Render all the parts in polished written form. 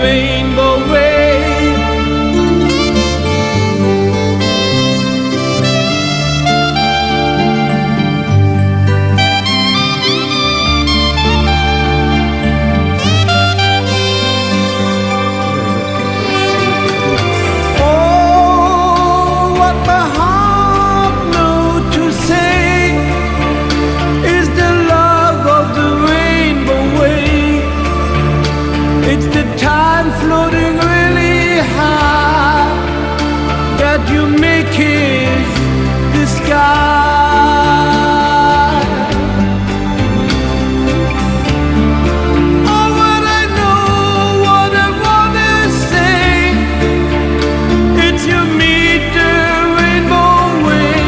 rainbow way. Oh, what my heart knows to say is the love of the rainbow way. It's the time floating really high that you make kiss the sky. Oh, what I know, what I wanna say, it's you meet the rainbow way,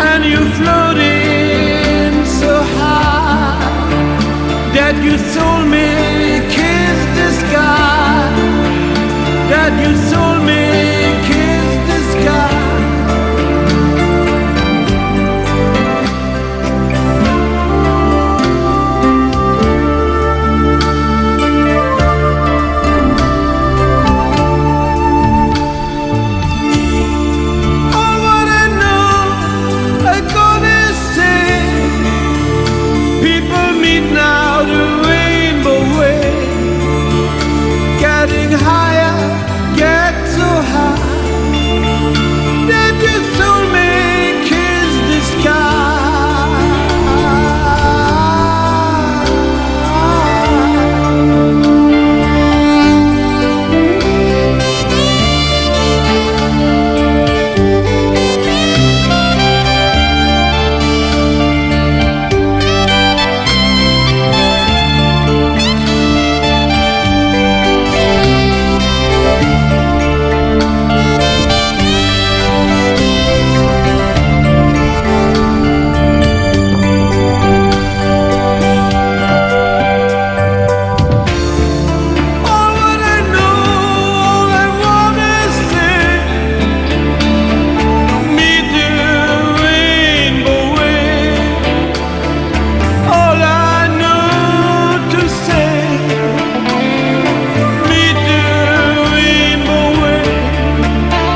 and you floating so high that you soul me kiss the sky, that you soul me kiss the sky. Oh, what I know, I gonna say, people meet now the rainbow way, getting higher, get so high that your soul may kiss the sky. All what I know, all I wanna say, meet the rainbow way. All I know to say, meet the rainbow way.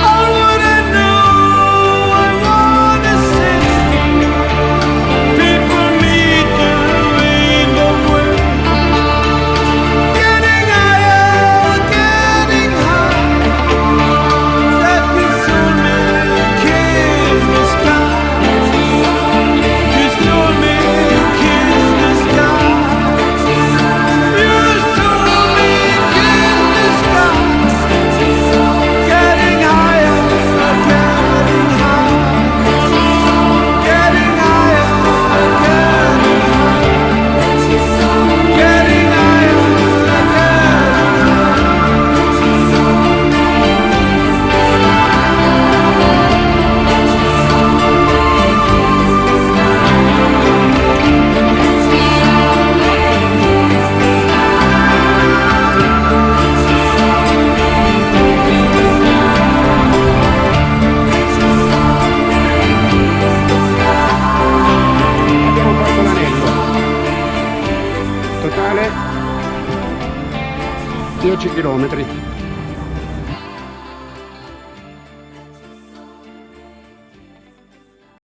All what I know, I wanna say, people meet the rainbow way, getting higher, getting high, that you soul me kiss the sky, you soul me kiss the sky, you soul me kiss the sky, getting higher, getting high, getting higher, getting higher, Abbiamo fatto l'anello. Totale 10 chilometri.